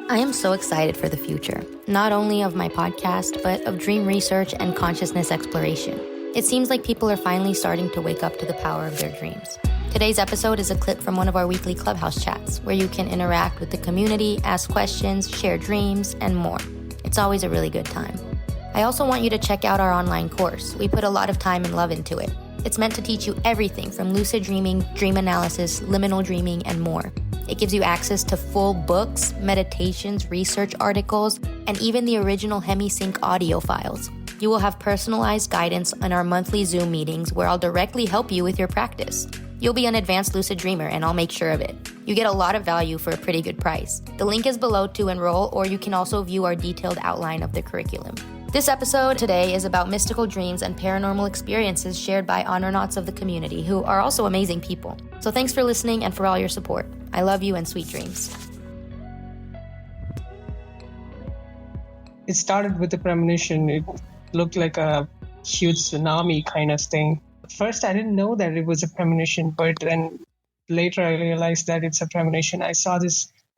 I am so excited for the future, not only of my podcast, but of dream research and consciousness exploration. It seems like people are finally starting to wake up to the power of their dreams. Today's episode is a clip from one of our weekly Clubhouse chats, where you can interact with the community, ask questions, share dreams, and more. It's always a really good time. I also want you to check out our online course. We put a lot of time and love into it. It's meant to teach you everything from lucid dreaming, dream analysis, liminal dreaming, and more. It gives you access to full books, meditations, research articles, and even the original HemiSync audio files. You will have personalized guidance on our monthly Zoom meetings where I'll directly help you with your practice. You'll be an advanced lucid dreamer, and I'll make sure of it. You get a lot of value for a pretty good price. The link is below to enroll, or you can also view our detailed outline of the curriculum. This episode today is about mystical dreams and paranormal experiences shared by oneironauts of the community, who are also amazing people. So thanks for listening and for all your support. I love you and sweet dreams. It started with a premonition. It looked like a huge tsunami kind of thing. First, I didn't know that it was a premonition, but then later I realized that it's a premonition. I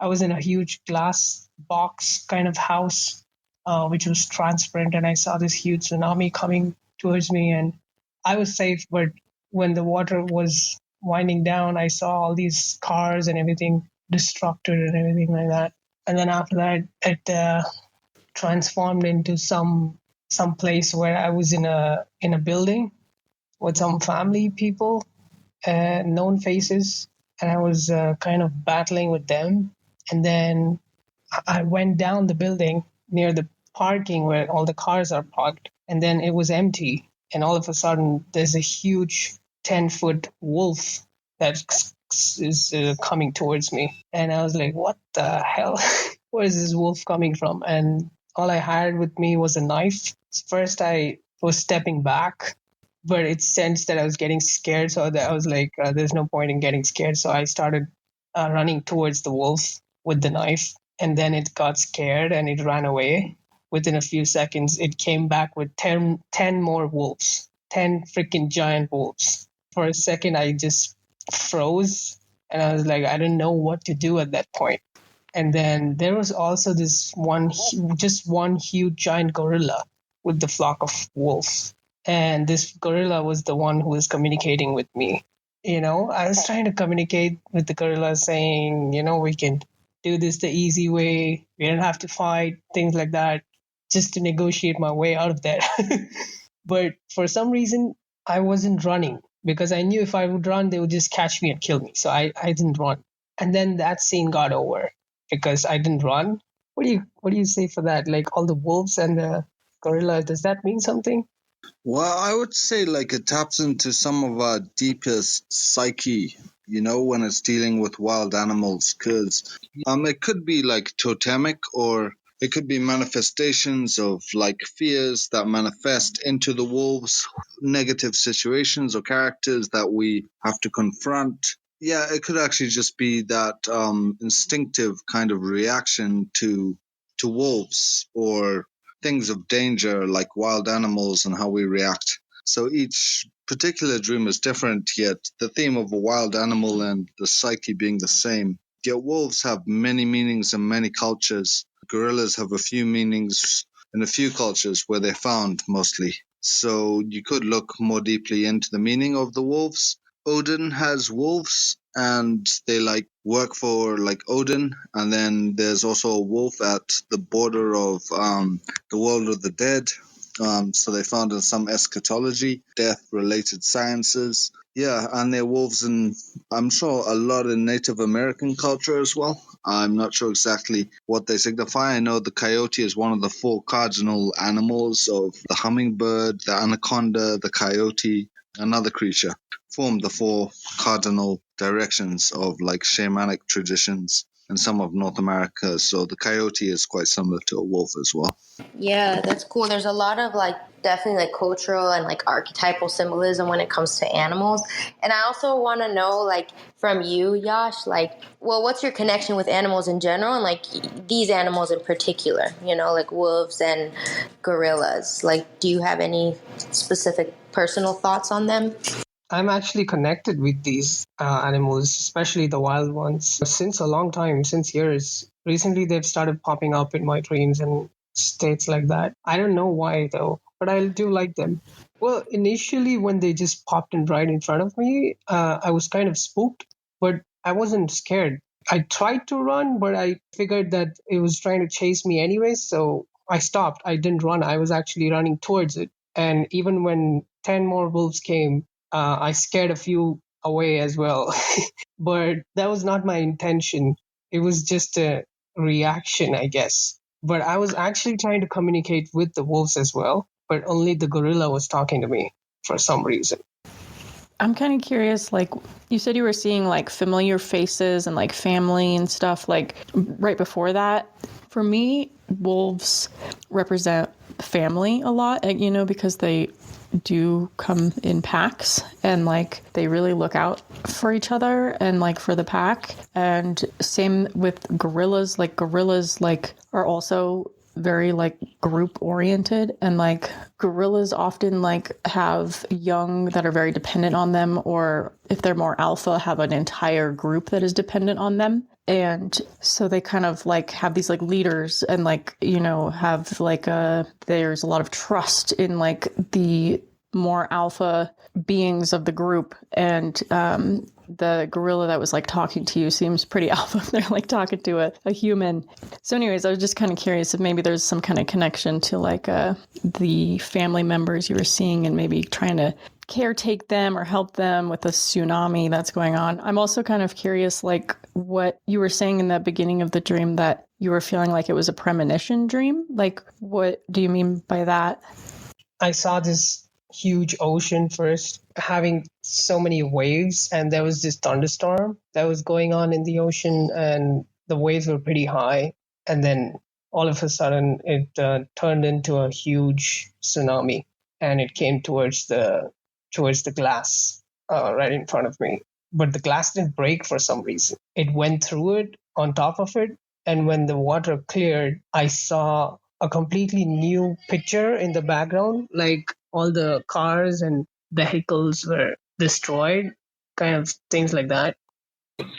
was in a huge glass box kind of house, which was transparent, and I saw this huge tsunami coming towards me, and I was safe. But when the water was winding down, I saw all these cars and everything destructed and everything like that. And then after that, it transformed into some place where I was in a building with some family people, known faces, and I was kind of battling with them. And then I went down the building near the parking where all the cars are parked, and then it was empty. And all of a sudden, there's a huge 10-foot wolf that is coming towards me. And I was like, what the hell? Where is this wolf coming from? And all I had with me was a knife. First, I was stepping back, but it sensed that I was getting scared. So that I was like, there's no point in getting scared. So I started running towards the wolf with the knife. And then it got scared and it ran away. Within a few seconds, it came back with 10 more wolves, 10 freaking giant wolves. For a second, I just froze. And I was like, I didn't know what to do at that point. And then there was also this one huge giant gorilla with the flock of wolves. And this gorilla was the one who was communicating with me. I was trying to communicate with the gorilla saying, we can do this the easy way. We don't have to fight, things like that, just to negotiate my way out of that. But for some reason, I wasn't running because I knew if I would run, they would just catch me and kill me. So I didn't run. And then that scene got over because I didn't run. What do you say for that? Like all the wolves and the gorilla, does that mean something? Well, I would say it taps into some of our deepest psyche, when it's dealing with wild animals, because it could be totemic, or it could be manifestations of fears that manifest into the wolves, negative situations or characters that we have to confront. Yeah, it could actually just be that instinctive kind of reaction to wolves or things of danger like wild animals and how we react. So each particular dream is different, yet the theme of a wild animal and the psyche being the same. Yet wolves have many meanings in many cultures. Gorillas have a few meanings in a few cultures where they're found mostly. So you could look more deeply into the meaning of the wolves. Odin has wolves and they work for Odin, and then there's also a wolf at the border of the world of the dead. So they found in some eschatology, death-related sciences. Yeah, and they're wolves in, I'm sure, a lot in Native American culture as well. I'm not sure exactly what they signify. I know the coyote is one of the 4 cardinal animals of the hummingbird, the anaconda, the coyote, another creature, form the 4 cardinal directions of shamanic traditions in some of North America. So the coyote is quite similar to a wolf as well. Yeah, that's cool. There's a lot of definitely cultural and archetypal symbolism when it comes to animals. And I also want to know from you, Yash, what's your connection with animals in general and these animals in particular, wolves and gorillas? Do you have any specific personal thoughts on them? I'm actually connected with these animals, especially the wild ones, since a long time, since years. recently they've started popping up in my dreams and states like that. I don't know why though, but I do like them. Well, initially when they just popped in right in front of me, I was kind of spooked, but I wasn't scared. I tried to run, but I figured that it was trying to chase me anyway, so I stopped. I didn't run. I was actually running towards it. And even when 10 more wolves came, I scared a few away as well. But that was not my intention. It was just a reaction, I guess. But I was actually trying to communicate with the wolves as well, but only the gorilla was talking to me for some reason. I'm kind of curious, like, you said you were seeing, like, familiar faces and, like, family and stuff, like, right before that. For me, wolves represent family a lot, you know, because they do come in packs and, like, they really look out for each other and, like, for the pack. And same with gorillas. Like, gorillas, like, are also very like group oriented, and like gorillas often like have young that are very dependent on them, or if they're more alpha, have an entire group that is dependent on them. And so they kind of like have these like leaders and like, you know, have like there's a lot of trust in like the more alpha beings of the group. And the gorilla that was like talking to you seems pretty alpha. They're like talking to a human. So anyways, I was just kind of curious if maybe there's some kind of connection to like the family members you were seeing and maybe trying to caretake them or help them with the tsunami that's going on. I'm also kind of curious, like what you were saying in the beginning of the dream, that you were feeling like it was a premonition dream. Like, what do you mean by that? I saw this huge ocean first having so many waves, and there was this thunderstorm that was going on in the ocean, and the waves were pretty high, and then all of a sudden it turned into a huge tsunami, and it came towards the glass right in front of me. But the glass didn't break for some reason. It went through it, on top of it, and when the water cleared, I saw a completely new picture in the background, like all the cars and vehicles were destroyed, kind of things like that.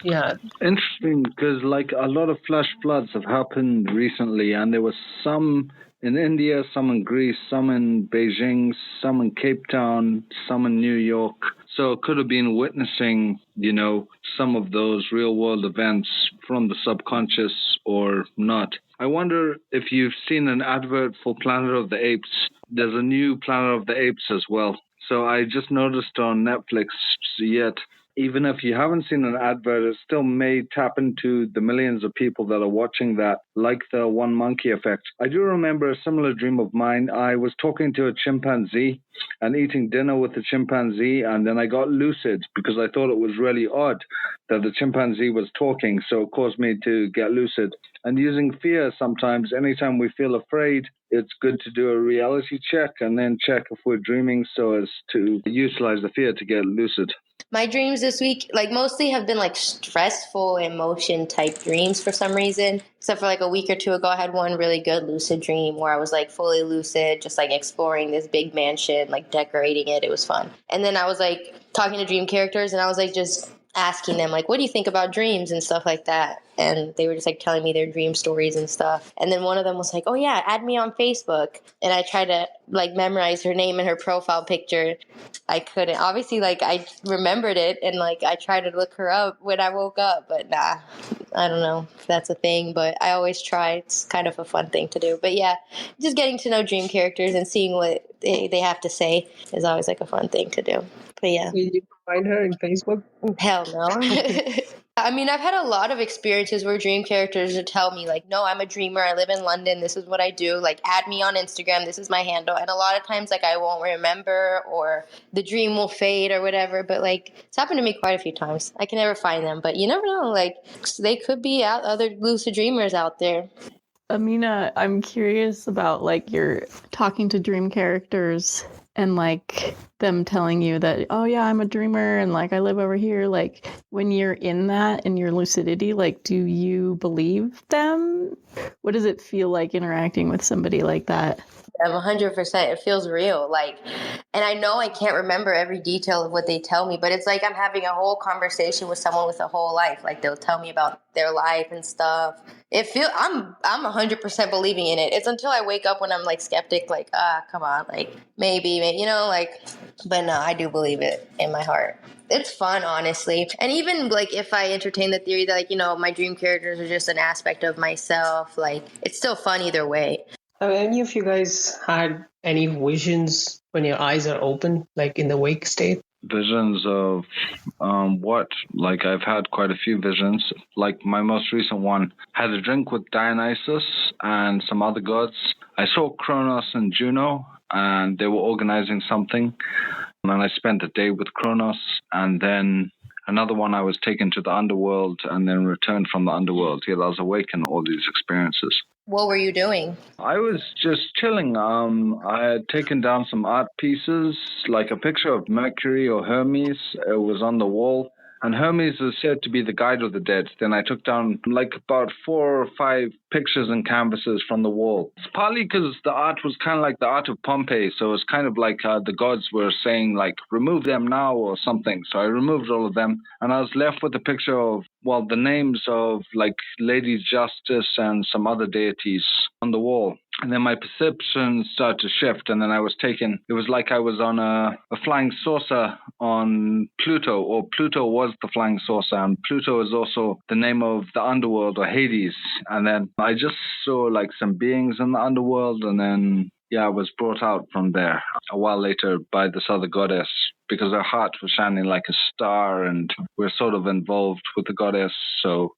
Yeah. Interesting, because like a lot of flash floods have happened recently, and there was some in India, some in Greece, some in Beijing, some in Cape Town, some in New York. So it could have been witnessing, you know, some of those real world events from the subconscious or not. I wonder if you've seen an advert for Planet of the Apes. There's a new Planet of the Apes as well. So I just noticed on Netflix yet, even if you haven't seen an advert, it still may tap into the millions of people that are watching that, like the one monkey effect. I do remember a similar dream of mine. I was talking to a chimpanzee and eating dinner with the chimpanzee, and then I got lucid because I thought it was really odd that the chimpanzee was talking, so it caused me to get lucid. And using fear sometimes, anytime we feel afraid, it's good to do a reality check and then check if we're dreaming so as to utilize the fear to get lucid. My dreams this week, like, mostly have been like stressful emotion type dreams for some reason. Except for like a week or two ago, I had one really good lucid dream where I was like fully lucid, just like exploring this big mansion, like decorating it. It was fun. And then I was like talking to dream characters, and I was like just asking them like, what do you think about dreams and stuff like that? And they were just like telling me their dream stories and stuff. And then one of them was like, oh yeah, add me on Facebook. And I tried to like memorize her name and her profile picture. I couldn't. Obviously, like, I remembered it, and like I tried to look her up when I woke up, but nah, I don't know if that's a thing, but I always try. It's kind of a fun thing to do. But yeah, just getting to know dream characters and seeing what they have to say is always like a fun thing to do. But yeah. Did you find her in Facebook? Hell no. I mean, I've had a lot of experiences where dream characters would tell me, like, no, I'm a dreamer. I live in London. This is what I do. Like, add me on Instagram. This is my handle. And a lot of times, like, I won't remember, or the dream will fade or whatever. But, like, it's happened to me quite a few times. I can never find them. But you never know. Like, they could be other lucid dreamers out there. Amina, I'm curious about like your talking to dream characters and like them telling you that, oh yeah, I'm a dreamer and like I live over here. Like when you're in that, in your lucidity, like do you believe them? What does it feel like interacting with somebody like that? 100%. It feels real. Like, and I know I can't remember every detail of what they tell me, but it's like I'm having a whole conversation with someone with a whole life. Like they'll tell me about their life and stuff. I'm 100% believing in it. It's until I wake up when I'm like skeptic, like, come on, like maybe, you know, like, but no, I do believe it in my heart. It's fun, honestly. And even like if I entertain the theory that, like, you know, my dream characters are just an aspect of myself, like it's still fun either way. Have any of you guys had any visions when your eyes are open, like in the wake state? Visions of what? Like, I've had quite a few visions. Like, my most recent one had a drink with Dionysus and some other gods. I saw Kronos and Juno, and they were organizing something. And I spent a day with Kronos, and then another one I was taken to the underworld and then returned from the underworld. Yeah, I was awake in all these experiences. What were you doing? I was just chilling. I had taken down some art pieces, like a picture of Mercury or Hermes. It was on the wall. And Hermes is said to be the guide of the dead. Then I took down like about 4 or 5 pictures and canvases from the wall. It's partly because the art was kind of like the art of Pompeii. So it's kind of like the gods were saying, like, remove them now or something. So I removed all of them. And I was left with a picture of, well, the names of like Lady Justice and some other deities on the wall. And then my perception started to shift, and then it was like I was on a flying saucer on Pluto, or Pluto was the flying saucer, and Pluto is also the name of the underworld, or Hades. And then I just saw like some beings in the underworld, and then I was brought out from there a while later by this other goddess, because her heart was shining like a star, and we're sort of involved with the goddess. So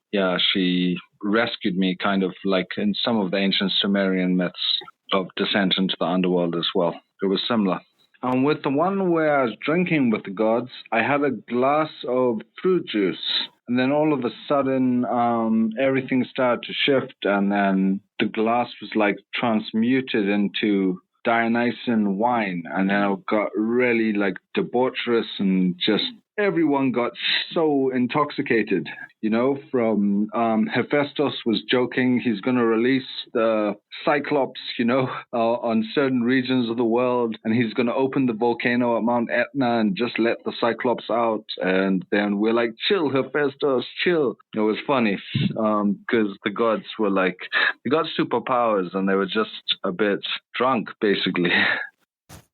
she rescued me, kind of like in some of the ancient Sumerian myths of descent into the underworld as well. It was similar. And with the one where I was drinking with the gods, I had a glass of fruit juice. And then all of a sudden, everything started to shift. And then the glass was like transmuted into Dionysian wine. And then it got really like debaucherous, and just everyone got so intoxicated, from Hephaestus was joking he's going to release the Cyclops, on certain regions of the world, and he's going to open the volcano at Mount Etna and just let the Cyclops out. And then we're like, chill, Hephaestus, chill. It was funny because the gods got superpowers, and they were just a bit drunk, basically.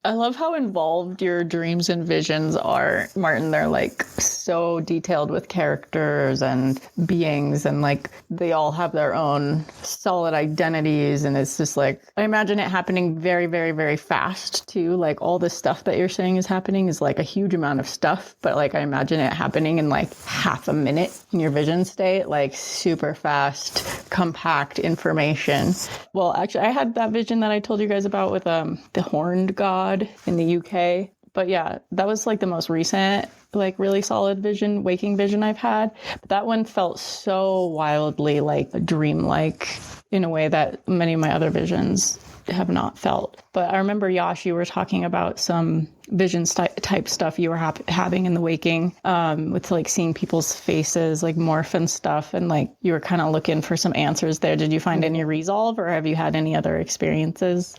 I love how involved your dreams and visions are, Martin. They're like so detailed with characters and beings, and like they all have their own solid identities. And it's just like, I imagine it happening very, very, very fast too. Like all the stuff that you're saying is happening is like a huge amount of stuff, but like I imagine it happening in like half a minute in your vision state, like super fast, compact information. Well, actually, I had that vision that I told you guys about with the horned god in the UK. But yeah, that was like the most recent, like really solid waking vision I've had. But that one felt so wildly like dreamlike in a way that many of my other visions have not felt. But I remember, Yash, you were talking about some vision type stuff you were having in the waking, with like seeing people's faces like morph and stuff, and like you were kind of looking for some answers there. Did you find any resolve, or have you had any other experiences?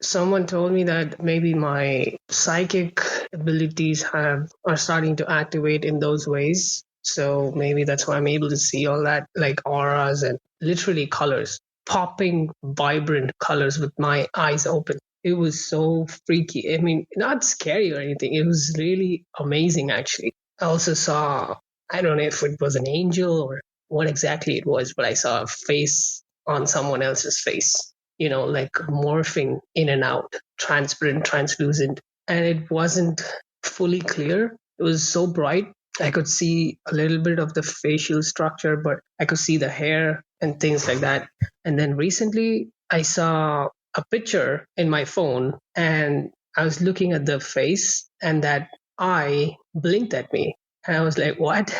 Someone told me that maybe my psychic abilities are starting to activate in those ways. So maybe that's why I'm able to see all that, like auras and literally colors, popping, vibrant colors with my eyes open. It was so freaky. I mean, not scary or anything. It was really amazing, actually. I also saw, I don't know if it was an angel or what exactly it was, but I saw a face on someone else's face, like morphing in and out, transparent, translucent. And it wasn't fully clear. It was so bright. I could see a little bit of the facial structure, but I could see the hair and things like that. And then recently I saw a picture in my phone, and I was looking at the face, and that eye blinked at me. And I was like, what?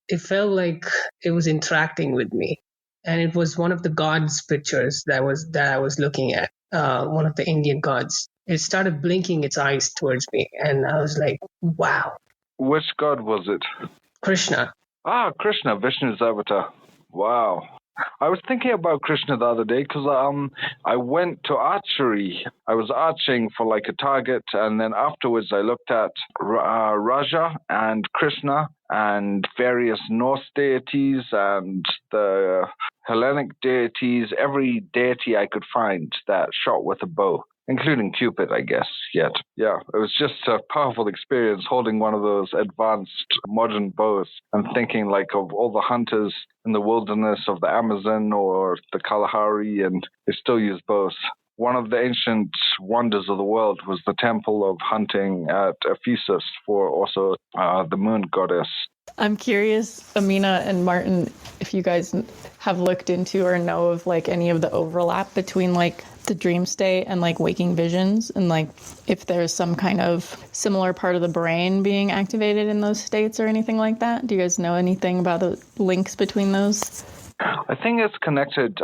It felt like it was interacting with me. And it was one of the gods' pictures that I was looking at, one of the Indian gods. It started blinking its eyes towards me, and I was like, wow. Which god was it? Krishna. Krishna, Vishnu's avatar. Wow. I was thinking about Krishna the other day because I went to archery. I was arching for like a target, and then afterwards I looked at Raja and Krishna, and various Norse deities and the Hellenic deities, every deity I could find that shot with a bow, including Cupid, I guess, yet. Yeah, it was just a powerful experience holding one of those advanced modern bows and thinking like of all the hunters in the wilderness of the Amazon or the Kalahari, and they still use bows. One of the ancient wonders of the world was the temple of hunting at Ephesus for also the moon goddess. I'm curious, Amina and Martin, if you guys have looked into or know of like any of the overlap between like the dream state and like waking visions, and like if there's some kind of similar part of the brain being activated in those states or anything like that. Do you guys know anything about the links between those? I think it's connected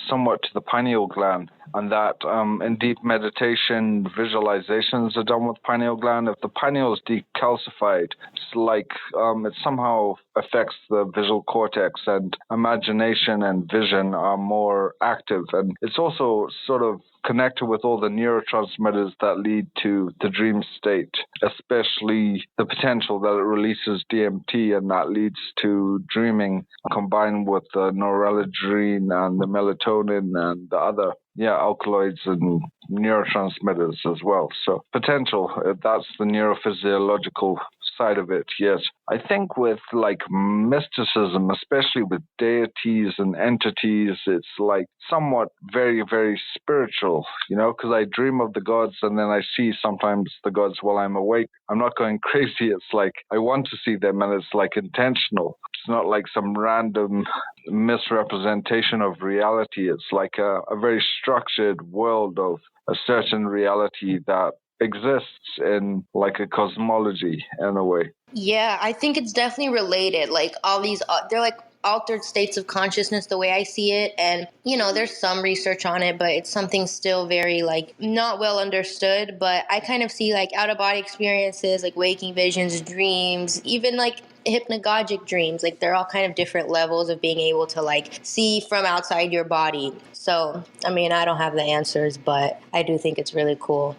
somewhat to the pineal gland, and that in deep meditation, visualizations are done with pineal gland. If the pineal is decalcified, it's like it somehow affects the visual cortex, and imagination and vision are more active. And it's also sort of connected with all the neurotransmitters that lead to the dream state, especially the potential that it releases DMT, and that leads to dreaming, combined with the noradrenaline and the melatonin and the other alkaloids and neurotransmitters as well. So potential, that's the neurophysiological side of it, yes. I think with like mysticism, especially with deities and entities, it's like somewhat very, very spiritual, because I dream of the gods and then I see sometimes the gods while I'm awake. I'm not going crazy. It's like I want to see them, and it's like intentional. It's not like some random misrepresentation of reality. It's like a very structured world of a certain reality that exists in like a cosmology in a way. Yeah, I think it's definitely related. Like all these, they're like altered states of consciousness the way I see it. And, there's some research on it, but it's something still very like not well understood. But I kind of see like out of body experiences, like waking visions, dreams, even like hypnagogic dreams. Like they're all kind of different levels of being able to like see from outside your body. So, I mean, I don't have the answers, but I do think it's really cool.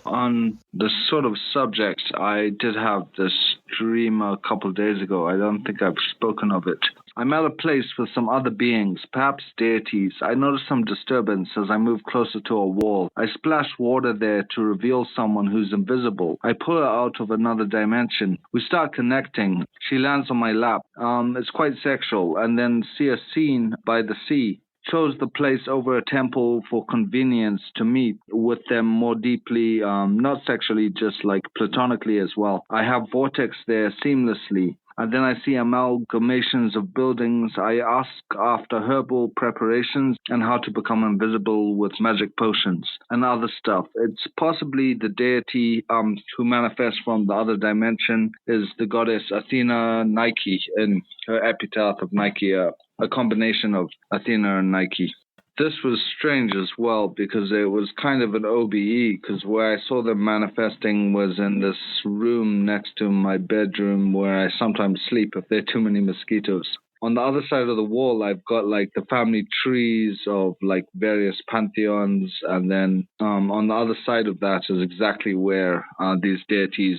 On the sort of subject, I did have this dream a couple of days ago. I don't think I've spoken of it. I'm at a place with some other beings, perhaps deities. I noticed some disturbance as I moved closer to a wall. I splashed water there to reveal someone who's invisible. I pull her out of another dimension. We start connecting. She lands on my lap. It's quite sexual. And then see a scene by the sea. Chose the place over a temple for convenience to meet with them more deeply, not sexually, just like platonically as well. I have vortex there seamlessly. And then I see amalgamations of buildings. I ask after herbal preparations and how to become invisible with magic potions and other stuff. It's possibly the deity who manifests from the other dimension is the goddess Athena Nike, in her epitaph of Nike, a combination of Athena and Nike. This was strange as well because it was kind of an OBE, because where I saw them manifesting was in this room next to my bedroom where I sometimes sleep if there are too many mosquitoes. On the other side of the wall, I've got like the family trees of like various pantheons, and then on the other side of that is exactly where these deities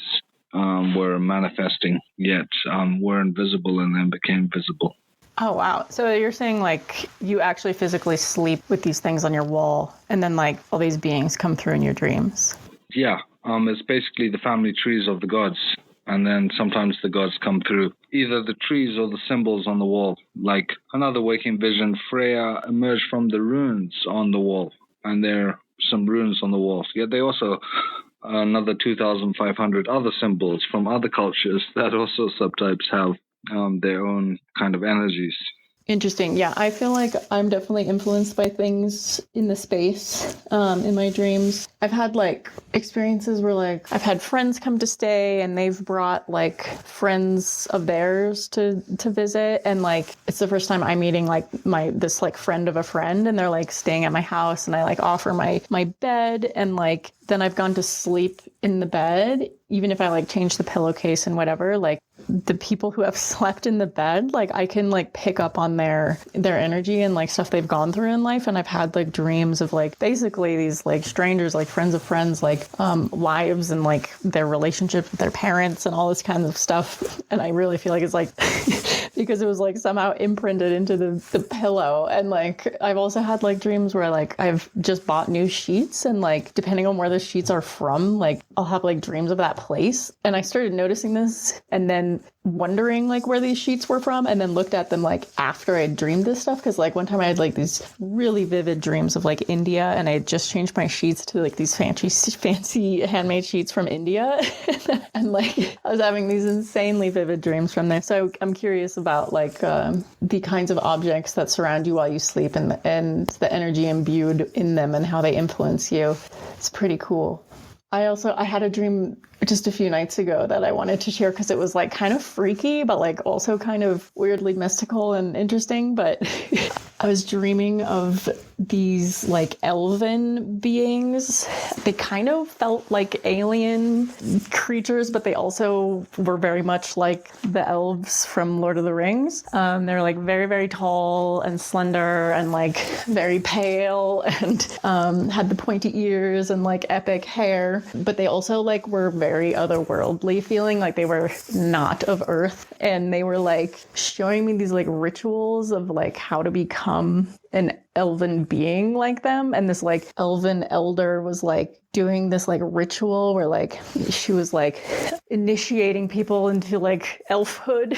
were manifesting, yet were invisible and then became visible. Oh, wow. So you're saying like you actually physically sleep with these things on your wall, and then like all these beings come through in your dreams? Yeah. It's basically the family trees of the gods. And then sometimes the gods come through, either the trees or the symbols on the wall. Like another waking vision, Freya emerged from the runes on the wall. And there are some runes on the walls. Yet they also, another 2,500 other symbols from other cultures that also subtypes have their own kind of energies. Interesting. Yeah, I feel like I'm definitely influenced by things in the space in my dreams. I've had like experiences where like I've had friends come to stay and they've brought like friends of theirs to visit, and like it's the first time I'm meeting like this like friend of a friend, and they're like staying at my house, and I like offer my bed, and like then I've gone to sleep in the bed, even if I like change the pillowcase and whatever, like the people who have slept in the bed, like I can like pick up on their energy and like stuff they've gone through in life. And I've had like dreams of like basically these like strangers, like friends of friends, like lives and like their relationship with their parents and all this kind of stuff. And I really feel like it's like because it was like somehow imprinted into the pillow. And like I've also had like dreams where like I've just bought new sheets, and like depending on where the sheets are from, like I'll have like dreams of that place. And I started noticing this and then wondering like where these sheets were from, and then looked at them like after I dreamed this stuff, because like one time I had like these really vivid dreams of like India, and I had just changed my sheets to like these fancy handmade sheets from India. And like I was having these insanely vivid dreams from there. So I'm curious about like the kinds of objects that surround you while you sleep, and the energy imbued in them and how they influence you. It's pretty cool. I had a dream just a few nights ago that I wanted to share because it was like kind of freaky, but like also kind of weirdly mystical and interesting. But I was dreaming of these like elven beings. They kind of felt like alien creatures, but they also were very much like the elves from Lord of the Rings. They were like very, very tall and slender and like very pale and had the pointy ears and like epic hair. But they also like were very otherworldly feeling, like they were not of Earth. And they were like showing me these like rituals of like how to become an elven being like them. And this like elven elder was like doing this like ritual where like she was like initiating people into like elfhood.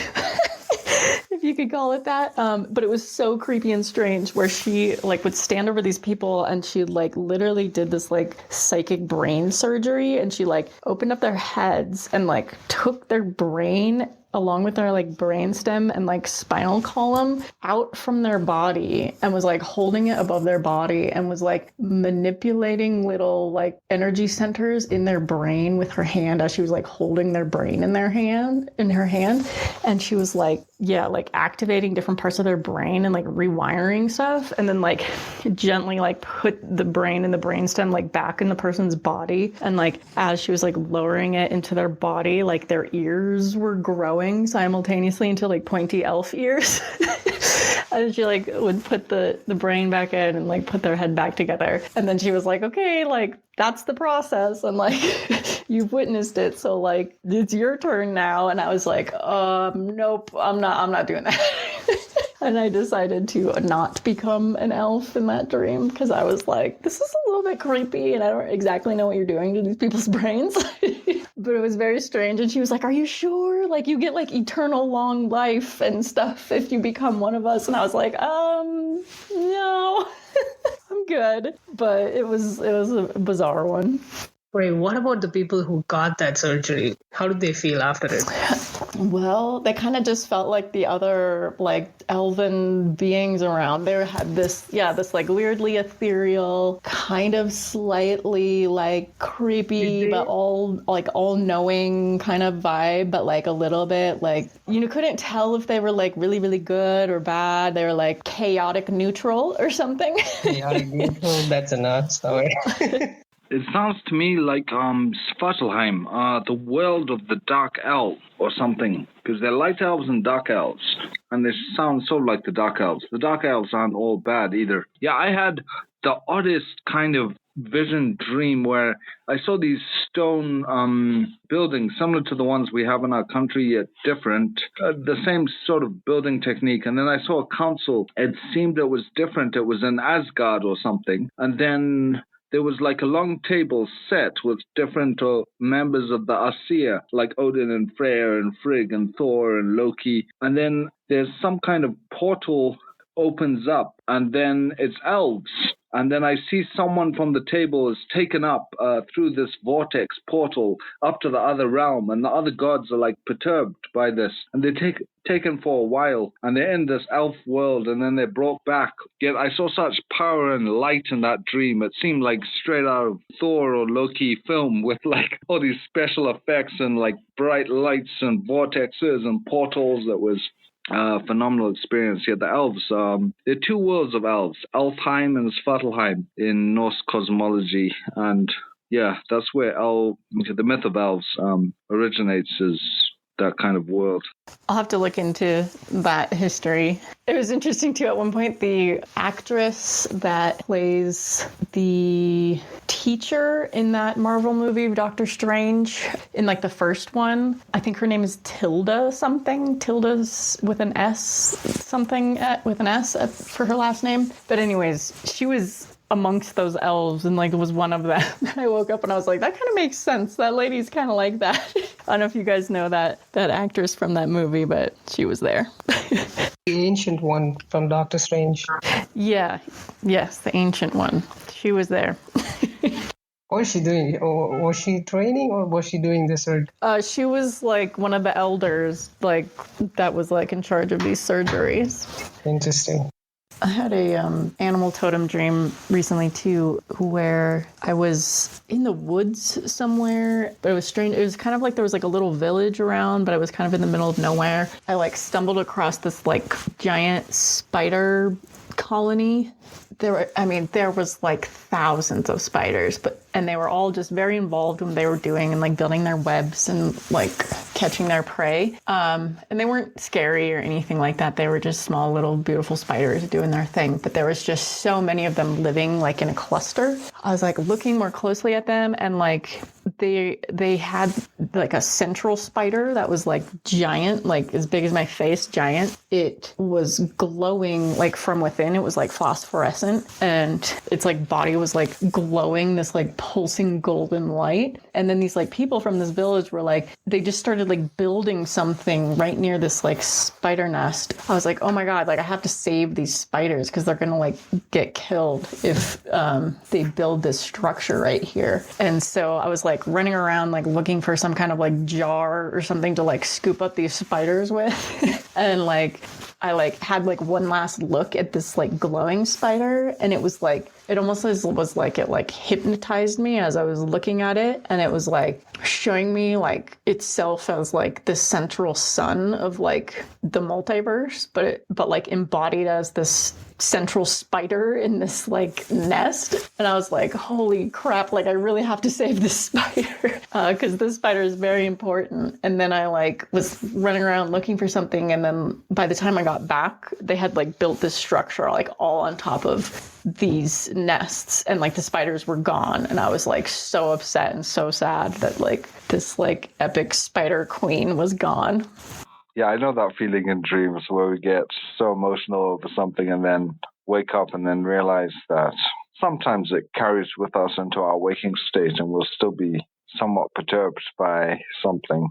If you could call it that. But it was so creepy and strange where she like would stand over these people and she like literally did this like psychic brain surgery, and she like opened up their heads and like took their brain along with their like brainstem and like spinal column out from their body, and was like holding it above their body, and was like manipulating little like energy centers in their brain with her hand as she was like holding their brain in her hand. And she was like, yeah, like activating different parts of their brain and like rewiring stuff, and then like gently like put the brain and the brainstem like back in the person's body. And like as she was like lowering it into their body, like their ears were growing simultaneously into like pointy elf ears. And she like would put the brain back in and like put their head back together. And then she was like, okay, like that's the process, and like you've witnessed it, so like it's your turn now. And I was like, nope, I'm not doing that. And I decided to not become an elf in that dream, because I was like, this is a little bit creepy and I don't exactly know what you're doing to these people's brains. But it was very strange. And she was like, are you sure? Like you get like eternal long life and stuff if you become one of us. And I was like, no, I'm good. But it was a bizarre one. Wait, what about the people who got that surgery? How did they feel after it? Well, they kind of just felt like the other like elven beings around. They had this like weirdly ethereal, kind of slightly like creepy, but all knowing kind of vibe, but like a little bit like, couldn't tell if they were like really, really good or bad. They were like chaotic neutral or something. Chaotic neutral, that's a nuts story. It sounds to me like Svartalheim, the world of the dark elf or something, because they're light elves and dark elves, and they sound so like the dark elves. The dark elves aren't all bad either. Yeah, I had the oddest kind of vision dream where I saw these stone buildings similar to the ones we have in our country, yet different, the same sort of building technique. And then I saw a council. It seemed it was different. It was in Asgard or something. And then there was like a long table set with different members of the Asir, like Odin and Freyr and Frigg and Thor and Loki. And then there's some kind of portal opens up, and then it's elves. And then I see someone from the table is taken up through this vortex portal up to the other realm. And the other gods are like perturbed by this. And they're taken for a while. And they're in this elf world. And then they're brought back. Yet I saw such power and light in that dream. It seemed like straight out of Thor or Loki film with like all these special effects and like bright lights and vortexes and portals. That was phenomenal experience. Yeah, the elves. There are two worlds of elves, Elfheim and Svartalheim in Norse cosmology. And Yeah, that's where the myth of elves originates, is that kind of world. I'll have to look into that history. It was interesting too. At one point, the actress that plays the teacher in that Marvel movie, Doctor Strange, in like the first one, I think her name is Tilda something. Tilda's with an S, something with an S for her last name. But anyways, she was amongst those elves and like was one of them. I woke up and I was like, that kind of makes sense. That lady's kind of like that. I don't know if you guys know that actress from that movie, but she was there. The ancient one from Doctor Strange. Yeah. Yes, the ancient one. She was there. What was she doing? Or was she training or was she doing this? She was like one of the elders, like that was like in charge of these surgeries. Interesting. I had a animal totem dream recently too, where I was in the woods somewhere, but it was strange. It was kind of like there was like a little village around, but I was kind of in the middle of nowhere. I like stumbled across this like giant spider colony. There was like thousands of spiders, and they were all just very involved in what they were doing and like building their webs and like catching their prey. And they weren't scary or anything like that. They were just small, little, beautiful spiders doing their thing. But there was just so many of them living like in a cluster. I was like looking more closely at them, and like they had like a central spider that was like giant, like as big as my face, giant. It was glowing like from within. It was like phosphorescent, and its like body was like glowing this like pulsing golden light. And then these like people from this village were like, they just started like building something right near this like spider nest. I was like, oh my god, like I have to save these spiders because they're gonna like get killed if they build this structure right here. And so I was like running around like looking for some kind of like jar or something to like scoop up these spiders with. And like I like had like one last look at this like glowing spider, and it was like, it almost was like it like hypnotized me as I was looking at it, and it was like showing me like itself as like the central sun of like the multiverse, but like embodied as this central spider in this like nest. And I was like, holy crap, like I really have to save this spider because this spider is very important. And then I like was running around looking for something, and then by the time I got back, they had like built this structure like all on top of these nests, and like the spiders were gone. And I was like so upset and so sad that like this like epic spider queen was gone. Yeah, I know that feeling in dreams where we get so emotional over something and then wake up and then realize that sometimes it carries with us into our waking state and we'll still be somewhat perturbed by something.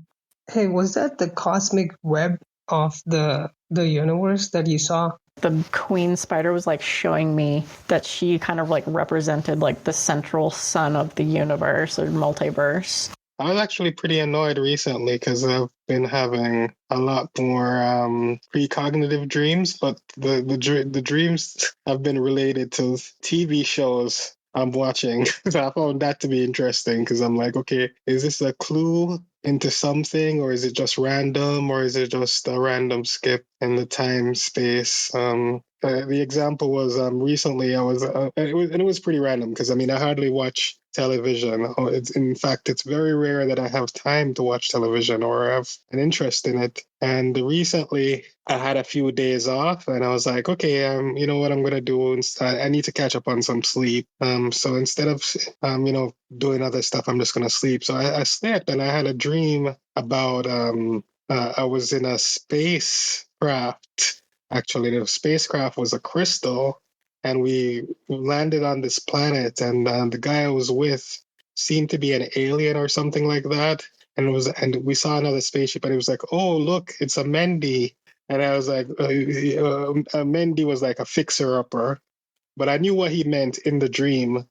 Hey, was that the cosmic web of the universe that you saw? The queen spider was like showing me that she kind of like represented like the central sun of the universe or multiverse. I was actually pretty annoyed recently because I've been having a lot more precognitive dreams, but the dreams have been related to TV shows I'm watching. So I found that to be interesting because I'm like, okay, is this a clue into something, or is it just random, or is it just a random skip in the time space? The example was recently I was it was pretty random because I mean I hardly watch television. In fact, it's very rare that I have time to watch television or have an interest in it. And recently I had a few days off and I was like, okay, you know what I'm going to do? I need to catch up on some sleep. So instead of, doing other stuff, I'm just going to sleep. So I slept and I had a dream about, I was in a spacecraft. Actually, the spacecraft was a crystal, and we landed on this planet, and the guy I was with seemed to be an alien or something like that. And we saw another spaceship, and it was like, oh, look, it's a Mendy. And I was like, a Mendy was like a fixer-upper. But I knew what he meant in the dream.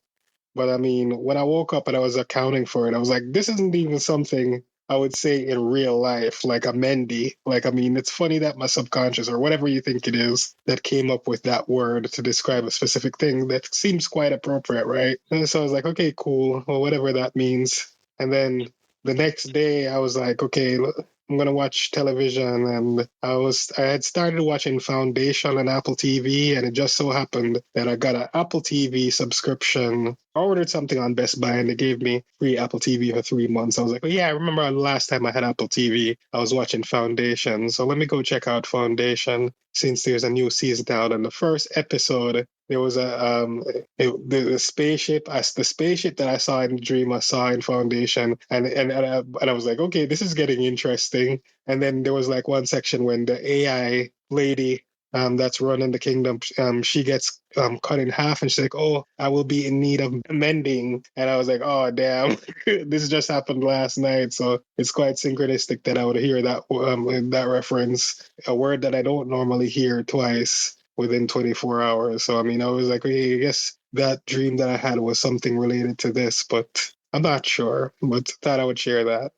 But I mean, when I woke up and I was accounting for it, I was like, this isn't even something I would say in real life, like a Mendy. Like, I mean, it's funny that my subconscious or whatever you think it is that came up with that word to describe a specific thing that seems quite appropriate, right? And so I was like, okay, cool. Well, whatever that means. And then the next day I was like, okay, I'm gonna watch television, and I had started watching Foundation on Apple TV, and it just so happened that I got an Apple TV subscription. I ordered something on Best Buy, and they gave me free Apple TV for 3 months. I was like, oh yeah, I remember the last time I had Apple TV, I was watching Foundation. So let me go check out Foundation since there's a new season out. And the first episode, there was the spaceship. The spaceship that I saw in the dream, I saw in Foundation, and I was like, okay, this is getting interesting. And then there was like one section when the AI lady that's running the kingdom, she gets cut in half, and she's like, "Oh, I will be in need of mending." And I was like, "Oh, damn, this just happened last night." So it's quite synchronistic that I would hear that reference, a word that I don't normally hear twice within 24 hours. So I mean, I was like, hey, I guess that dream that I had was something related to this, but I'm not sure. But thought I would share that.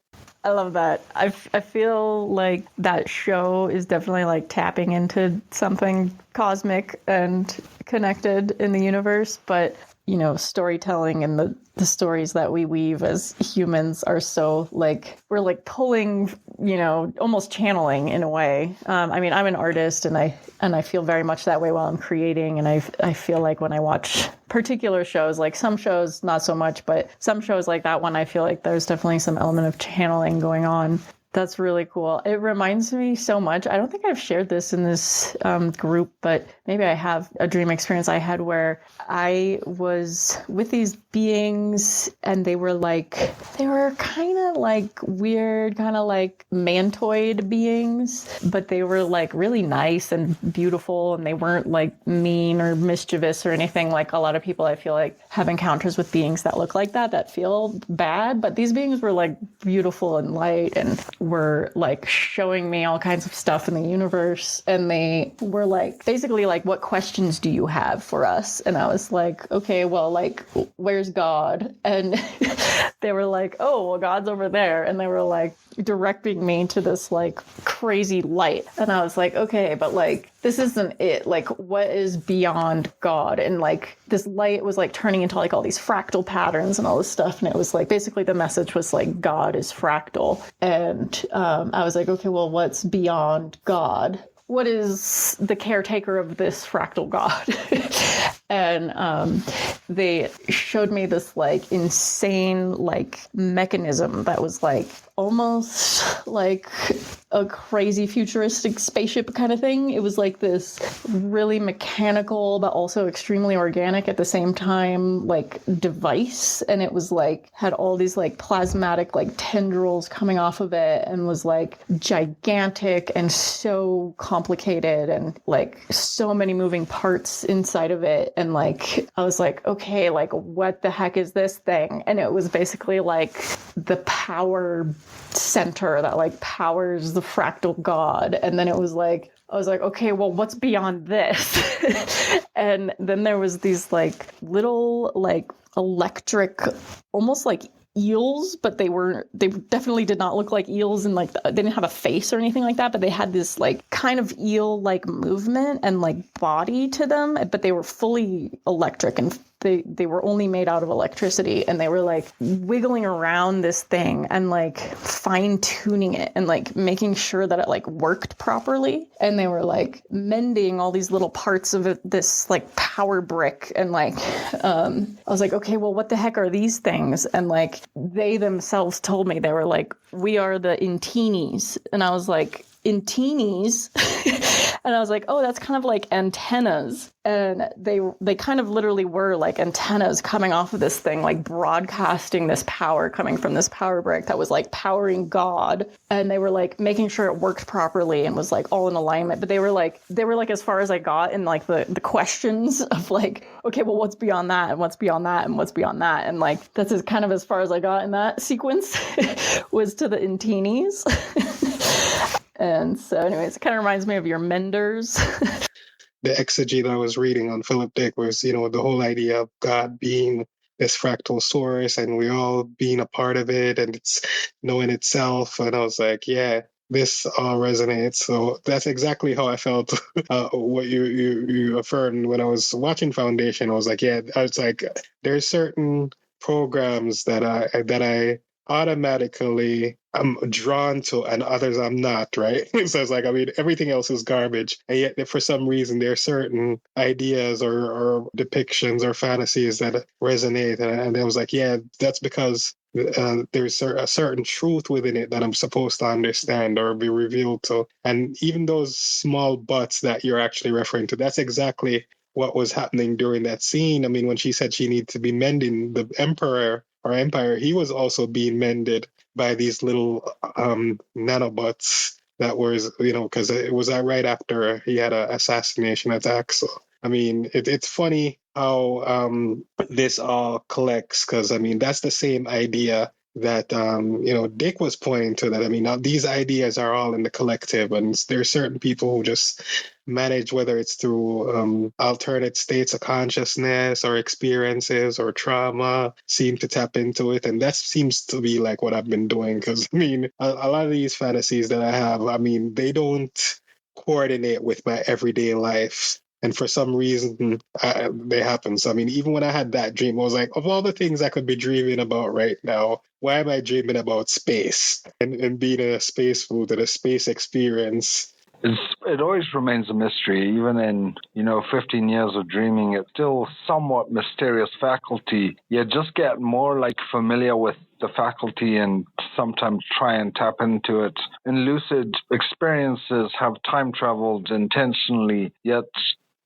I love that. I feel like that show is definitely like tapping into something cosmic and connected in the universe, but you know, storytelling and the stories that we weave as humans are so like, we're like pulling, you know, almost channeling in a way. I mean, I'm an artist, and I feel very much that way while I'm creating. And I feel like when I watch particular shows, like some shows, not so much, but some shows like that one, I feel like there's definitely some element of channeling going on. That's really cool. It reminds me so much. I don't think I've shared this in this group, but maybe I have a dream experience I had where I was with these beings, and they were kind of like weird, kind of like mantoid beings, but they were like really nice and beautiful, and they weren't like mean or mischievous or anything. Like a lot of people, I feel like, have encounters with beings that look like that feel bad, but these beings were like beautiful and light, and were like showing me all kinds of stuff in the universe. And they were like, basically like, what questions do you have for us? And I was like, okay, well, like, where's God? And they were like, oh, well, God's over there. And they were like directing me to this like crazy light. And I was like, okay, but like, this isn't it. Like, what is beyond God? And like, this light was like turning into like all these fractal patterns and all this stuff. And it was like, basically the message was like, God is fractal. And I was like, okay, well, what's beyond God? What is the caretaker of this fractal God? And they showed me this like insane like mechanism that was like almost like a crazy futuristic spaceship kind of thing. It was like this really mechanical but also extremely organic at the same time like device, and it was like had all these like plasmatic like tendrils coming off of it, and was like gigantic and so complicated, and like so many moving parts inside of it. And like I was like, okay, like what the heck is this thing? And it was basically like the power center that like powers the fractal God. And then it was like, I was like, okay, well, what's beyond this? And then there was these like little like electric, almost like eels, but they definitely did not look like eels, and like they didn't have a face or anything like that, but they had this like kind of eel like movement and like body to them, but they were fully electric, and they were only made out of electricity, and they were like wiggling around this thing and like fine tuning it and like making sure that it like worked properly. And they were like mending all these little parts of it, this like power brick. And like I was like, okay, well, what the heck are these things? And like they themselves told me, they were like, we are the Intinis. And I was like, Intinis? And I was like, oh, that's kind of like antennas. And they kind of literally were like antennas coming off of this thing, like broadcasting this power coming from this power brick that was like powering God. And they were like making sure it worked properly and was like all in alignment. But they were like as far as I got in like the questions of like, okay, well, what's beyond that? And what's beyond that? And what's beyond that? And like, that's kind of as far as I got in that sequence was to the Intinis. And so anyways, it kind of reminds me of your menders. The exegy that I was reading on Philip Dick was, the whole idea of God being this fractal source and we all being a part of it, and it's knowing itself. And I was like, yeah, this all resonates. So that's exactly how I felt. What you affirmed when I was watching Foundation. I was like, yeah, I was like, there's certain programs that I automatically I'm drawn to and others I'm not, right? So it's like, I mean, everything else is garbage. And yet for some reason there are certain ideas or depictions or fantasies that resonate. And I was like, yeah, that's because there's a certain truth within it that I'm supposed to understand or be revealed to. And even those small buts that you're actually referring to, that's exactly what was happening during that scene. I mean, when she said she needed to be mending the emperor or empire, he was also being mended by these little nanobots that was, because it was right after he had an assassination attack. So, I mean, it's funny how this all collects, because, I mean, that's the same idea that, Dick was pointing to, that, I mean, now these ideas are all in the collective, and there are certain people who just manage, whether it's through alternate states of consciousness or experiences or trauma, seem to tap into it. And that seems to be like what I've been doing. Because, I mean, a lot of these fantasies that I have, I mean, they don't coordinate with my everyday life. And for some reason, they happen. So, I mean, even when I had that dream, I was like, of all the things I could be dreaming about right now, why am I dreaming about space and being in a space food and a space experience? It always remains a mystery, even in 15 years of dreaming. It's still somewhat mysterious faculty. You just get more like familiar with the faculty and sometimes try and tap into it. In lucid experiences, have time traveled intentionally, yet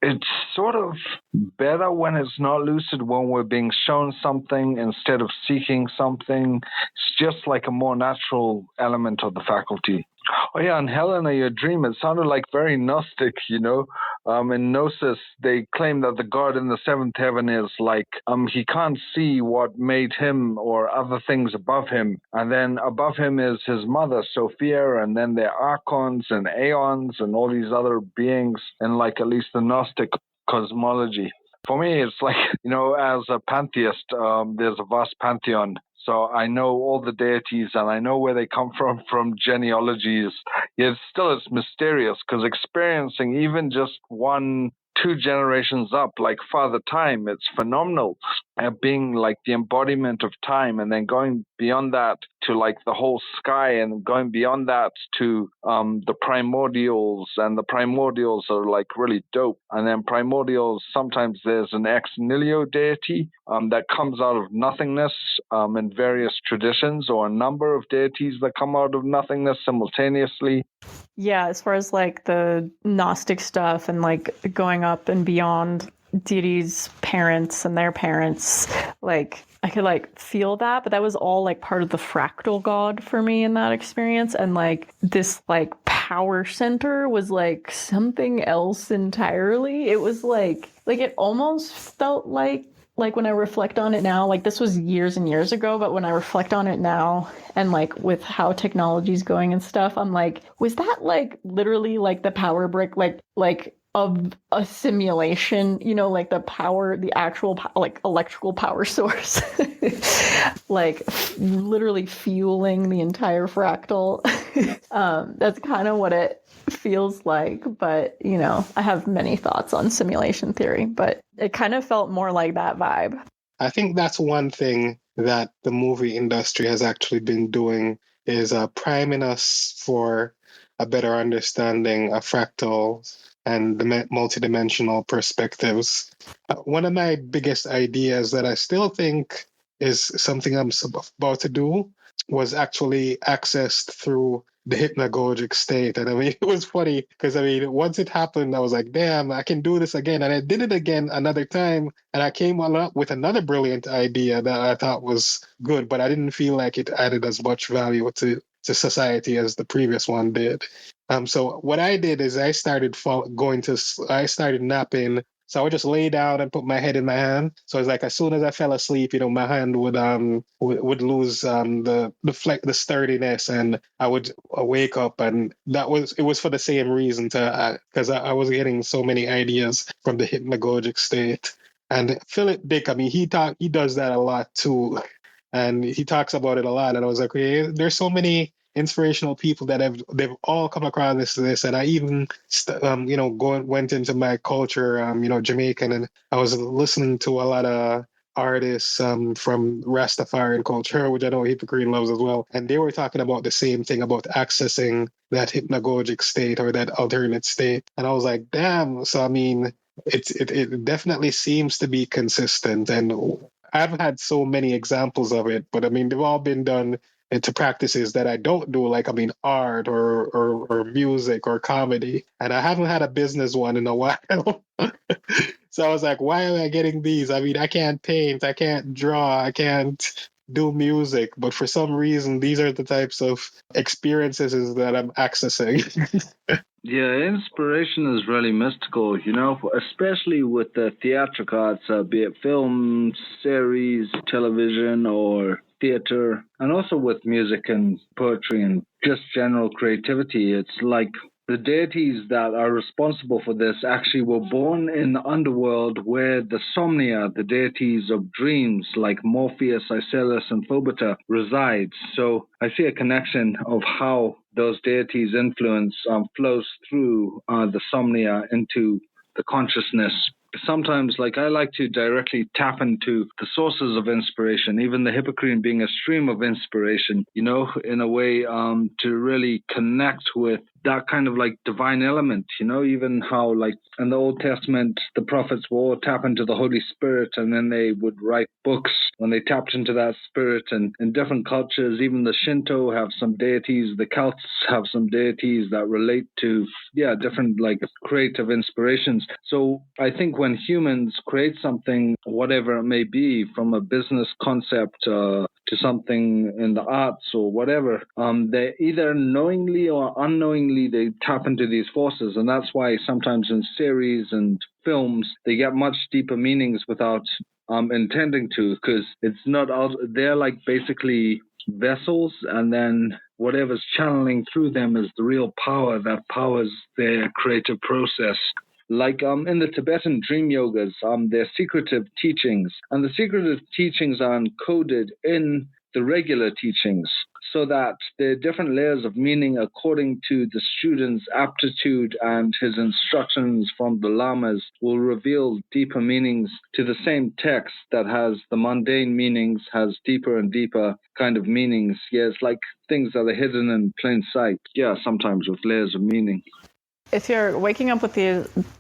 it's sort of better when it's not lucid, when we're being shown something instead of seeking something. It's just like a more natural element of the faculty. Oh yeah, and Helena, your dream, it sounded like very Gnostic, in Gnosis, they claim that the God in the seventh heaven is like, he can't see what made him or other things above him. And then above him is his mother, Sophia, and then there are archons and aeons and all these other beings in like at least the Gnostic cosmology. For me, it's like, as a pantheist, there's a vast pantheon. So I know all the deities and I know where they come from genealogies. Yet still it's mysterious because experiencing even just 1-2 generations up, like Father Time, it's phenomenal. Being like the embodiment of time, and then going beyond that to like the whole sky, and going beyond that to the primordials, and the primordials are like really dope. And then primordials, sometimes there's an ex nihilo deity that comes out of nothingness in various traditions, or a number of deities that come out of nothingness simultaneously. Yeah, as far as like the Gnostic stuff and like going up and beyond deities' parents and their parents, like I could like feel that, but that was all like part of the fractal god for me in that experience. And like this like power center was like something else entirely. It was like it almost felt like when I reflect on it now, like this was years and years ago, but when I reflect on it now and like with how technology's going and stuff, I'm like, was that like literally like the power brick, like of a simulation, like the power, the actual like electrical power source, like literally fueling the entire fractal. That's kind of what it feels like, but I have many thoughts on simulation theory, but it kind of felt more like that vibe. I think that's one thing that the movie industry has actually been doing, is priming us for a better understanding of fractals and the multidimensional perspectives. One of my biggest ideas that I still think is something I'm about to do was actually accessed through the hypnagogic state. And I mean, it was funny because I mean, once it happened, I was like, damn, I can do this again. And I did it again another time. And I came up with another brilliant idea that I thought was good, but I didn't feel like it added as much value to society as the previous one did. So what I did is I started I started napping. So I would just lay down and put my head in my hand. So it's like as soon as I fell asleep, my hand would lose the sturdiness, and I would wake up, and it was for the same reason, because I was getting so many ideas from the hypnagogic state. And Philip Dick, I mean, he does that a lot too, and he talks about it a lot. And I was like, okay, there's so many inspirational people that they've all come across this, and I even went into my culture, Jamaican, and I was listening to a lot of artists from Rastafarian culture, which I know Hippocrene loves as well. And they were talking about the same thing about accessing that hypnagogic state or that alternate state. And I was like, damn. So, I mean, it definitely seems to be consistent. And I've had so many examples of it, but I mean, they've all been done into practices that I don't do, like, I mean, art or music or comedy. And I haven't had a business one in a while. So I was like, why am I getting these? I mean, I can't paint, I can't draw, I can't do music, but for some reason, these are the types of experiences that I'm accessing. Yeah, inspiration is really mystical, you know, especially with the theatric arts, be it film, series, television, or theater, and also with music and poetry and just general creativity. It's like the deities that are responsible for this actually were born in the underworld where the Somnia, the deities of dreams like Morpheus, Icelus, and Phobata resides. So I see a connection of how those deities' influence flows through the Somnia into the consciousness. Sometimes, like, I like to directly tap into the sources of inspiration, even the Hippocrene being a stream of inspiration, you know, in a way to really connect with that kind of like divine element, you know, even how like in the Old Testament, the prophets would all tap into the Holy Spirit and then they would write books when they tapped into that spirit. And in different cultures, even the Shinto have some deities, the Celts have some deities that relate to, different like creative inspirations. So I think when humans create something, whatever it may be, from a business concept to something in the arts or whatever, they either knowingly or unknowingly they tap into these forces. And that's why sometimes in series and films they get much deeper meanings without intending to, because it's not they're like basically vessels, and then whatever's channeling through them is the real power that powers their creative process. Like in the Tibetan dream yogas, they're secretive teachings, and the secretive teachings are encoded in the regular teachings, so that there are different layers of meaning according to the student's aptitude, and his instructions from the lamas will reveal deeper meanings to the same text that has the mundane meanings, has deeper and deeper kind of meanings. Yeah, it's like things that are hidden in plain sight. Yeah, sometimes with layers of meaning. If you're waking up with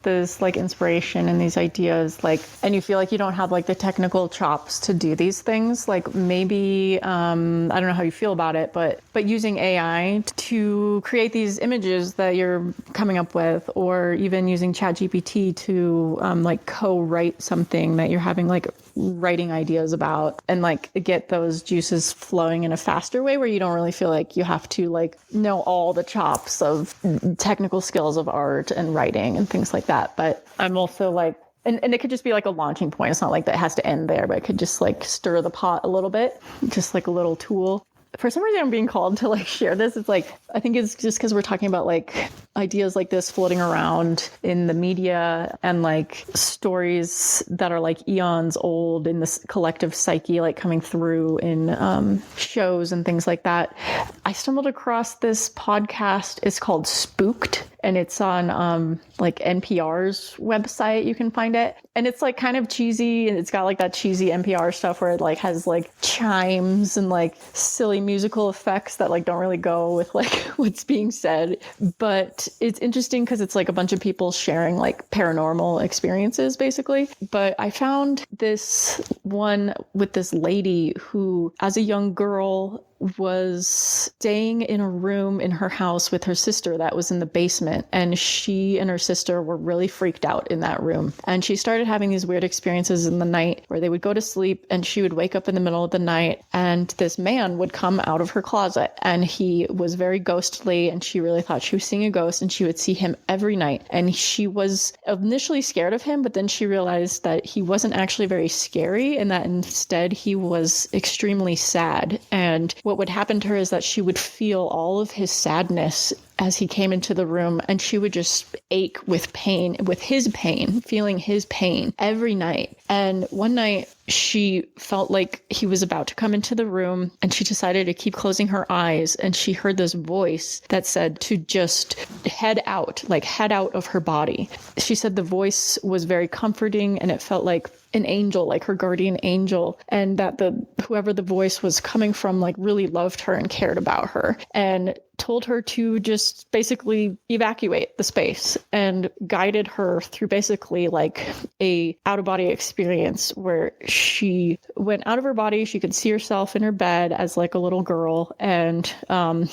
this like inspiration and these ideas, like, and you feel like you don't have like the technical chops to do these things, like maybe, I don't know how you feel about it, but using AI to create these images that you're coming up with, or even using ChatGPT to like co-write something that you're having like writing ideas about, and like get those juices flowing in a faster way where you don't really feel like you have to like know all the chops of technical skills of art and writing and things like that. But I'm also like, and it could just be like a launching point. It's not like that has to end there, but it could just like stir the pot a little bit, just like a little tool. For some reason I'm being called to like share this. It's like, I think it's just because we're talking about like ideas like this floating around in the media, and like stories that are like eons old in this collective psyche, like coming through in shows and things like that. I stumbled across this podcast. It's called Spooked, and it's on like NPR's website. You can find it. And it's like kind of cheesy, and it's got like that cheesy NPR stuff where it like has like chimes and like silly musical effects that like don't really go with like what's being said. But it's interesting because it's like a bunch of people sharing like paranormal experiences basically. But I found this one with this lady who, as a young girl, was staying in a room in her house with her sister that was in the basement, and she and her sister were really freaked out in that room. And she started having these weird experiences in the night where they would go to sleep and she would wake up in the middle of the night and this man would come out of her closet, and he was very ghostly, and she really thought she was seeing a ghost, and she would see him every night. And she was initially scared of him, but then she realized that he wasn't actually very scary, and that instead he was extremely sad. And what would happen to her is that she would feel all of his sadness as he came into the room, and she would just ache with pain, with his pain, feeling his pain every night. And one night she felt like he was about to come into the room, and she decided to keep closing her eyes, and she heard this voice that said to just head out of her body. She said the voice was very comforting, and it felt like an angel, like her guardian angel, and that whoever the voice was coming from like really loved her and cared about her, and told her to just basically evacuate the space, and guided her through basically like a out-of-body experience where she went out of her body. She could see herself in her bed as like a little girl, and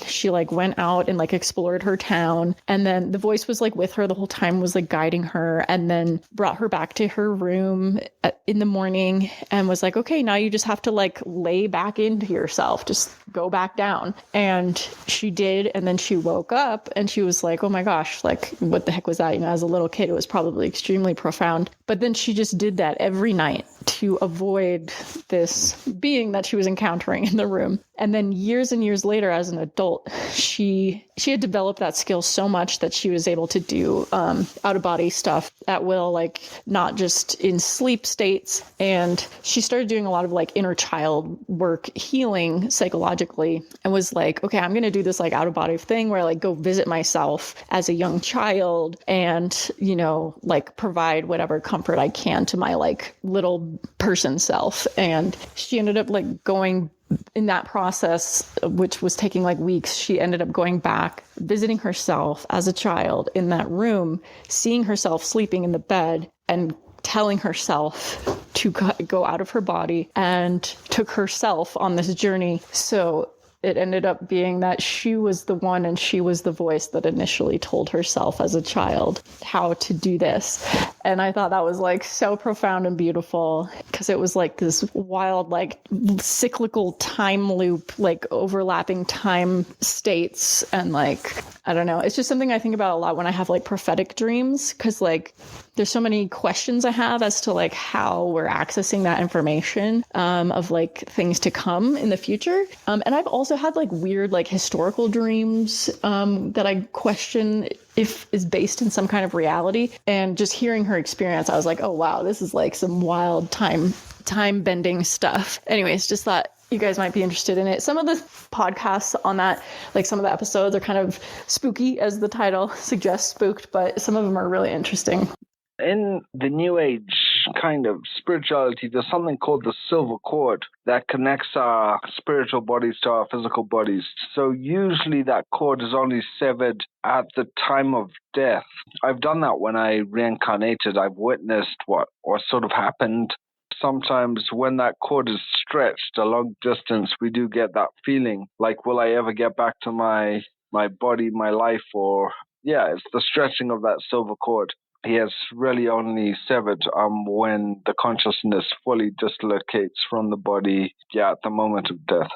she like went out and like explored her town, and then the voice was like with her the whole time, was like guiding her, and then brought her back to her room in the morning and was like, okay, now you just have to like lay back into yourself, just go back down. And she did, and then she woke up and she was like, oh my gosh, like what the heck was that? You know, as a little kid, it was probably extremely profound. But then she just did that every night to avoid this being that she was encountering in the room. And then years and years later, as an adult, she had developed that skill so much that she was able to do out-of-body stuff at will, like not just in sleep states. And she started doing a lot of like inner child work, healing psychologically, and was like, okay, I'm going to do this like out-of-body thing where I like go visit myself as a young child and, you know, like provide whatever comfort I can to my like little person self. And she ended up like going in that process, which was taking like weeks. She ended up going back, visiting herself as a child in that room, seeing herself sleeping in the bed, and telling herself to go out of her body, and took herself on this journey. So it ended up being that she was the one, and she was the voice that initially told herself as a child how to do this. And I thought that was like so profound and beautiful, because it was like this wild, like cyclical time loop, like overlapping time states. And like, I don't know, it's just something I think about a lot when I have like prophetic dreams, because like there's so many questions I have as to like how we're accessing that information of like things to come in the future. And I've also had like weird like historical dreams that I question if is based in some kind of reality. And just hearing her experience, I was like, oh wow, this is like some wild time bending stuff. Anyways, just thought you guys might be interested in it. Some of the podcasts on that, like some of the episodes are kind of spooky, as the title suggests, spooked, but some of them are really interesting. In the New Age kind of spirituality, there's something called the silver cord that connects our spiritual bodies to our physical bodies. So usually that cord is only severed at the time of death. I've done that when I reincarnated. I've witnessed what sort of happened. Sometimes when that cord is stretched a long distance, we do get that feeling like, will I ever get back to my body, my life? Or yeah, it's the stretching of that silver cord. He has really only severed when the consciousness fully dislocates from the body, at the moment of death.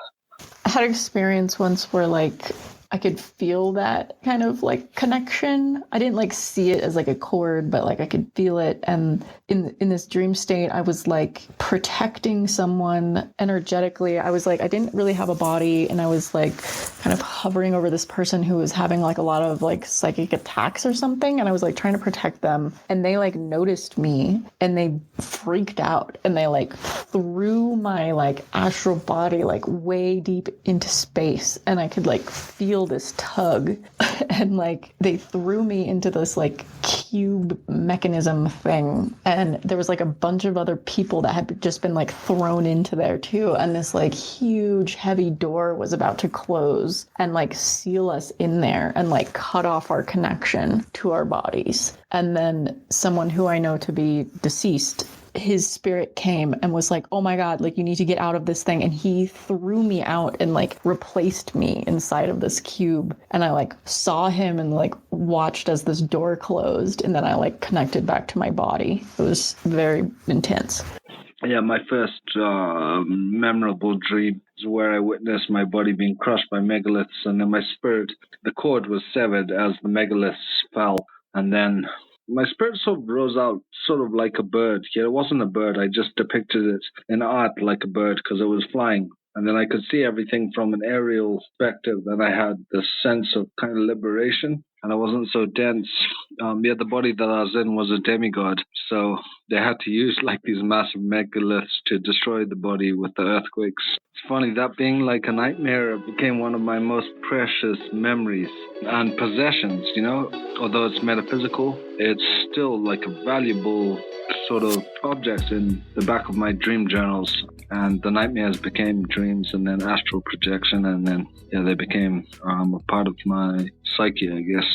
I had an experience once where like I could feel that kind of like connection. I didn't like see it as like a cord, but like I could feel it. And in this dream state, I was like protecting someone energetically. I was like, I didn't really have a body, and I was like kind of hovering over this person who was having like a lot of like psychic attacks or something. And I was like trying to protect them. And they like noticed me, and they freaked out, and they like threw my like astral body like way deep into space. And I could like feel this tug, and like they threw me into this like cube mechanism thing, and there was like a bunch of other people that had just been like thrown into there too, and this like huge heavy door was about to close and like seal us in there and like cut off our connection to our bodies. And then someone who I know to be deceased, his spirit came and was like, oh my God, like you need to get out of this thing. And he threw me out and like replaced me inside of this cube. And I like saw him and like watched as this door closed. And then I like connected back to my body. It was very intense. Yeah, my first memorable dream is where I witnessed my body being crushed by megaliths, and then my spirit, the cord was severed as the megaliths fell, and then my spirit sort of rose out sort of like a bird. Yeah, it wasn't a bird. I just depicted it in art like a bird because it was flying. And then I could see everything from an aerial perspective. And I had this sense of kind of liberation. And I wasn't so dense. The body that I was in was a demigod. So they had to use like these massive megaliths to destroy the body with the earthquakes. It's funny, that being like a nightmare became one of my most precious memories and possessions, Although it's metaphysical, it's still like a valuable sort of object in the back of my dream journals. And the nightmares became dreams and then astral projection. And then, they became a part of my psyche, I guess.